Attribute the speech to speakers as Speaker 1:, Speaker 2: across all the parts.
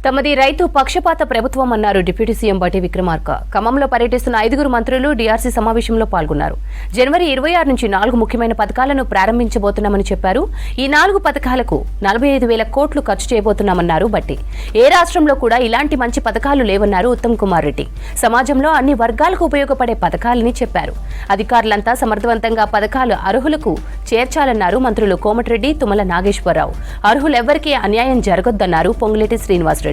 Speaker 1: తమది రైతు పక్షపాత ప్రభుత్వం అన్నారు డిప్యూటీ సీఎం బట్టి విక్రమార్క. ఖమ్మంలో పర్యటిస్తున్న 5 మంత్రులు డీఆర్సీ సమావేశంలో పాల్గొన్నారు. జనవరి 26 నుంచి 4 ముఖ్యమైన పథకాలను ప్రారంభించబోతున్నామని చెప్పారు. ఈ 4 పథకాలకు 45,000 కోట్లు ఖర్చు చేయబోతున్నామన్నారు బట్టి. ఏ రాష్ట్రంలో కూడా ఇలాంటి మంచి పథకాలు లేవన్నారు ఉత్తమ్ కుమార్ రెడ్డి. సమాజంలో అన్ని వర్గాలకు ఉపయోగపడే పథకాలని చెప్పారు. అధికారులంతా సమర్థవంతంగా పథకాలు అర్హులకు చేర్చాలన్నారు మంత్రులు కోమటిరెడ్డి, తుమ్మల నాగేశ్వరరావు. అర్హులెవ్వరికీ అన్యాయం జరగొద్దన్నారు పొంగులేటి శ్రీనివాస్ రెడ్డి.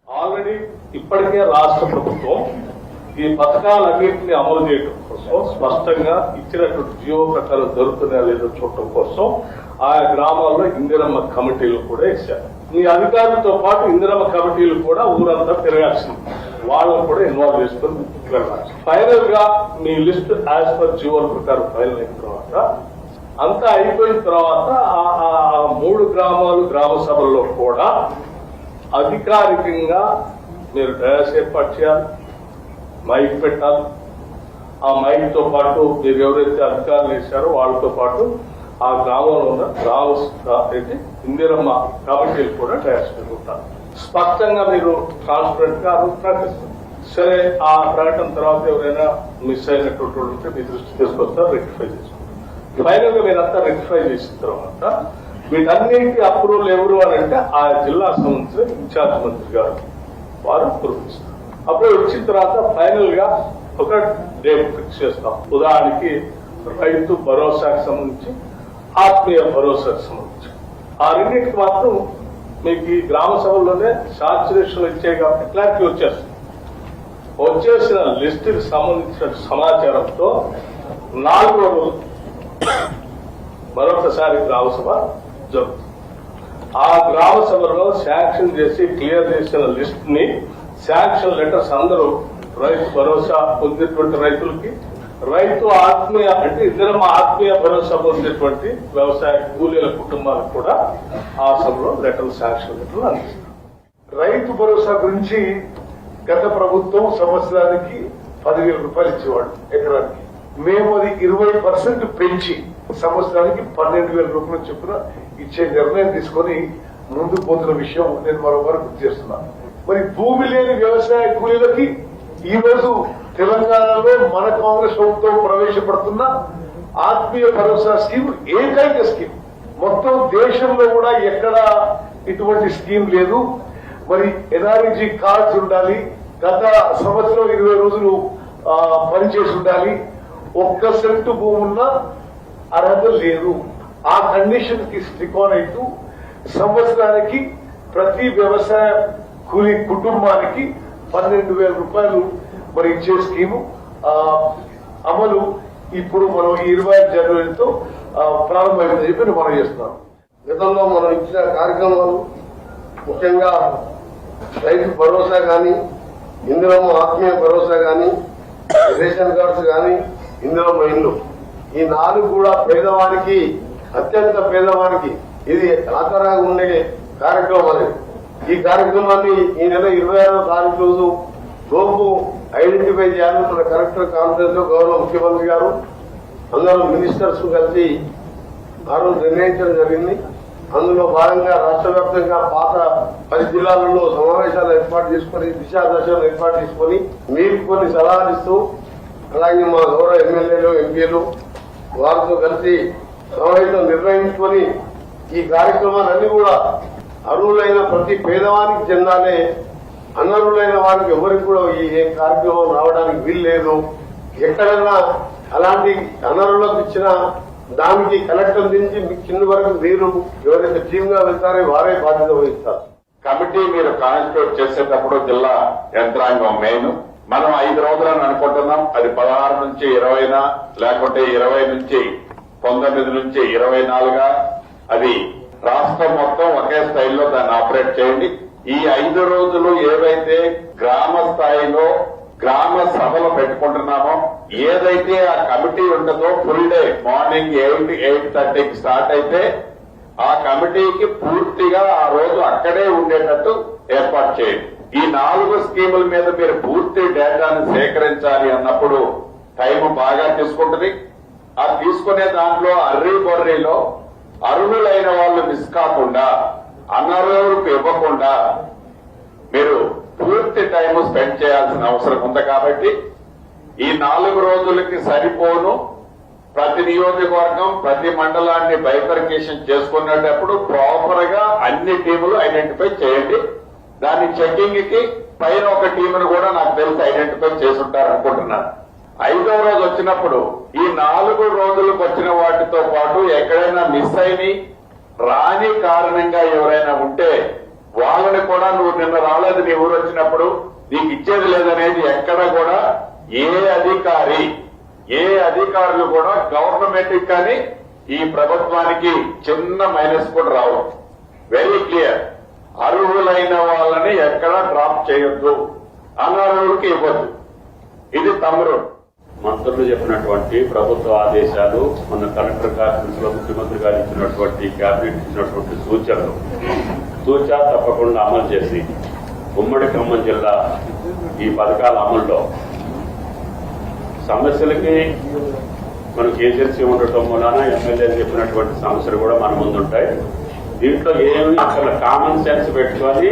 Speaker 2: ఆల్రెడీ ఇప్పటికే రాష్ట్ర ప్రభుత్వం ఈ పథకాలన్నింటినీ అమలు చేయడం కోసం స్పష్టంగా ఇచ్చినటువంటి జియో ప్రకారం జరుగుతున్నాయా లేదో చూడటం కోసం ఆయా గ్రామాల్లో ఇందిరమ్మ కమిటీలు కూడా ఇచ్చారు. మీ అధికారులతో పాటు ఇందిరమ్మ కమిటీలు కూడా ఊరంతా తిరగాల్సింది, వాళ్ళని కూడా ఇన్వాల్వ్ చేసుకుని వెళ్ళాలి. ఫైనల్ గా మీ లిస్ట్ యాజ్ పర్ జియో ప్రకారం ఫైనల్ అయిన తర్వాత అంతా అయిపోయిన తర్వాత ఆ 3 గ్రామాలు గ్రామ సభల్లో కూడా అధికారికంగా మీరు డయాస్ ఏర్పాటు చేయాలి, మైక్ పెట్టాలి. ఆ మైక్ తో పాటు మీరు ఎవరైతే అధికారులు వేశారో వాళ్ళతో పాటు ఆ గ్రామంలో ఉన్న ఇందిరమ్మ కమిటీలు కూడా డయాస్ పెట్టుకుంటారు. స్పష్టంగా మీరు ట్రాన్స్పరెంట్ గా ప్రకటిస్తారు. సరే, ఆ ప్రకటన తర్వాత ఎవరైనా మిస్ అయినటువంటి ఉంటే మీ దృష్టి తీసుకొస్తారు, రెక్టిఫై చేసుకుంటారు. ఫైనల్ గా మీరంతా రెక్టిఫై చేసిన తర్వాత వీటన్నిటి అప్రూవల్ ఎవరు అని అంటే ఆ జిల్లా సంబంధించిన ఇన్ఛార్జ్ మంత్రి గారు వారు అప్రూవ్ ఇస్తారు. అప్రూవ్ ఇచ్చిన తర్వాత ఫైనల్ గా ఒక డేట్ ఫిక్స్ చేస్తాం. ఉదాహరణకి రైతు భరోసాకు సంబంధించి, ఆత్మీయ భరోసాకు సంబంధించి ఆ రెండింటికి మాత్రం మీకు ఈ గ్రామ సభల్లోనే సాచురేషన్ ఇచ్చాయి కాబట్టి క్లారిటీ వచ్చేస్తుంది. వచ్చేసిన లిస్ట్ కి సంబంధించిన సమాచారంతో 4 రోజులు మరొకసారి గ్రామ సభ జరుగుతుంది. ఆ గ్రామ సభలో శాంక్షన్ చేసి క్లియర్ చేసిన లిస్ట్ ని శాంక్షన్ లెటర్స్ అందరూ రైతు భరోసా పొందేటువంటి రైతులకి, రైతు ఆత్మీయ అంటే ఇందిరమ్మ ఆత్మీయ భరోసా పొందేటువంటి వ్యవసాయ కూలీల కుటుంబాలకు కూడా ఆ సభలో లెటర్లు శాంక్షన్ లెటర్లు అందిస్తారు.
Speaker 3: రైతు భరోసా గురించి గత ప్రభుత్వం సంవత్సరానికి 10,000 రూపాయలు ఇచ్చేవాడు ఎకరానికి. మేము అది 20% పెంచి సంవత్సరానికి 12,000 రూపాయలు చొప్పున ఇచ్చే నిర్ణయం తీసుకొని ముందుకు పోతున్న విషయం నేను మరోమారు గుర్తు చేస్తున్నాను. మరి భూమి లేని వ్యవసాయ కూలీలకి ఈ రోజు తెలంగాణలో మన కాంగ్రెస్ ప్రభుత్వం ప్రవేశపెడుతున్న ఆత్మీయ భరోసా స్కీమ్ ఏకైక స్కీమ్. మొత్తం దేశంలో కూడా ఎక్కడ ఇటువంటి స్కీమ్ లేదు. మరి ఎన్ఆర్ఈజీ కార్డ్స్ ఉండాలి, గత సంవత్సరం 20 రోజులు పనిచేసి ఉండాలి, 1 సెంటు భూమి ఉన్న అర్హత లేదు. ఆ కండిషన్ కి స్టిక్ ఆన్ అవుతూ సంవత్సరానికి ప్రతి వ్యవసాయ కూలీ కుటుంబానికి 12,000 రూపాయలు మరి ఇచ్చే స్కీము అమలు ఇప్పుడు మనం 25 జనవరితో ప్రారంభమైందని చెప్పి మనం చేస్తున్నాం.
Speaker 4: గతంలో మనం ఇచ్చిన కార్యక్రమాలు ముఖ్యంగా రైతు భరోసా కానీ, ఇందిరమ్మ ఆత్మీయ భరోసా కానీ, రేషన్ కార్డ్స్ కానీ, ఇందిరమ్మ ఇల్లు, ఈ 4 కూడా పేదవానికి, అత్యంత పేదవానికి ఇది ఆధారంగా ఉండే కార్యక్రమాలు. ఈ కార్యక్రమాన్ని ఈ నెల 26వ తారీఖు రోజు లోపు ఐడెంటిఫై చేయాలని మన కలెక్టర్ కాన్ఫరెన్స్ లో గౌరవ ముఖ్యమంత్రి గారు అందరూ మినిస్టర్స్ కలిసి ఆ రోజు నిర్ణయించడం జరిగింది. అందులో భాగంగా రాష్ట్ర వ్యాప్తంగా పాత 10 జిల్లాలలో సమావేశాలు ఏర్పాటు చేసుకుని, దిశాదశలు ఏర్పాటు చేసుకుని మీకు కొన్ని సలహాలు ఇస్తూ, అలాగే మా గౌరవ ఎమ్మెల్యేలు, ఎంపీలు వారితో కలిసి సమావేశం నిర్వహించుకొని ఈ కార్యక్రమాలన్నీ కూడా అర్హులైన ప్రతి పేదవానికి చెందాలే, అనర్హులైన వారికి ఎవరికి కూడా ఈ కార్యక్రమం రావడానికి వీలు లేదు. ఎక్కడైనా అలాంటి అనర్హులకు ఇచ్చిన దానికి కలెక్టర్ నుంచి కింద వరకు మీరు ఎవరైతే టీమ్ గా వెళ్తారో వారే బాధ్యత వహిస్తారు.
Speaker 5: కమిటీ మీరు కాన్స్టిట్యూట్ చేసేటప్పుడు జిల్లా యంత్రాంగం మెయిన్. మనం 5 రోజులని అనుకుంటున్నాం. అది 16 నుంచి 20 లేకుంటే 20 నుంచి 19 నుంచి 24 అది రాష్ట్రం మొత్తం ఒకే స్థాయిలో దాన్ని ఆపరేట్ చేయండి. ఈ 5 రోజులు ఏవైతే గ్రామ స్థాయిలో గ్రామ సభలు పెట్టుకుంటున్నామో, ఏదైతే ఆ కమిటీ ఉండదో ఫుల్ డే మార్నింగ్ 8-8:30కి స్టార్ట్ అయితే ఆ కమిటీకి పూర్తిగా ఆ రోజు అక్కడే ఉండేటట్టు ఏర్పాటు చేయండి. ఈ 4 స్కీముల మీద మీరు పూర్తి డేటాను సేకరించాలి అన్నప్పుడు టైం బాగా తీసుకుంటుంది. ఆ తీసుకునే దాంట్లో అర్రీ బొర్రీలో అర్హులైన వాళ్ళు మిస్ కాకుండా అనర్హులకు ఇవ్వకుండా మీరు పూర్తి టైం స్పెండ్ చేయాల్సిన అవసరం ఉంది. కాబట్టి ఈ 4 రోజులకి సరిపోను ప్రతి నియోజకవర్గం ప్రతి మండలాన్ని బైఫర్కేషన్ చేసుకునేటప్పుడు ప్రాపర్ గా అన్ని టీములు ఐడెంటిఫై చేయండి. దాని చెకింగ్ కి పైన ఒక టీమును కూడా నాకు తెలిసి ఐడెంటిఫై చేసుంటారు అనుకుంటున్నాను. 5వ రోజు వచ్చినప్పుడు ఈ 4 రోజులకు వచ్చిన వాటితో పాటు ఎక్కడైనా మిస్ అయిన రాని కారణంగా ఎవరైనా ఉంటే వాళ్ళని కూడా నువ్వు నిన్న రాలేదు, నీ ఊరు వచ్చినప్పుడు నీకు ఇచ్చేది లేదనేది ఎక్కడ కూడా ఏ అధికారులు కూడా గవర్నమెంట్ కానీ ఈ ప్రభుత్వానికి చిన్న మైనస్ కూడా రావు. Very clear. అర్హులైన వాళ్ళని ఎక్కడా డ్రాప్ చేయొద్దు, అనర్హులకి ఇవ్వద్దు. ఇది తమ్ముడు.
Speaker 6: మంత్రులు చెప్పినటువంటి ప్రభుత్వ ఆదేశాలు, మన కలెక్టర్ గారు ముఖ్యమంత్రి గారు ఇచ్చినటువంటి కేబినెట్ ఇచ్చినటువంటి సూచనలు తూచా తప్పకుండా అమలు చేసి ఉమ్మడి ఖమ్మం జిల్లా ఈ పథకాల అమలులో సమస్యలకి మనకి ఏజెన్సీ ఉండటం వలన ఎమ్మెల్యేలు చెప్పినటువంటి సమస్యలు కూడా మన ముందుంటాయి. దీంట్లో ఏమి అసలు కామన్ సెన్స్ పెట్టుకొని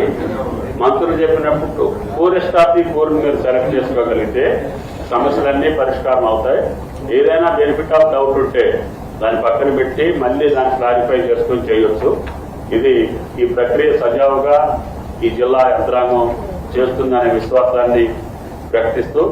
Speaker 6: మంత్రులు చెప్పినప్పుడు పూరెస్ట్ ఆఫ్ ది పూర్ మీరు సెలెక్ట్ చేసుకోగలిగితే సమస్యలన్నీ పరిష్కారం అవుతాయి. ఏదైనా బెనిఫిట్ ఆఫ్ డౌట్ ఉంటే దాన్ని పక్కన పెట్టి మళ్ళీ దాన్ని క్లారిఫై చేసుకుని చేయొచ్చు. ఇది ఈ ప్రక్రియ సజావుగా ఈ జిల్లా యంత్రాంగం చేస్తుందనే విశ్వాసాన్ని ప్రకటిస్తూ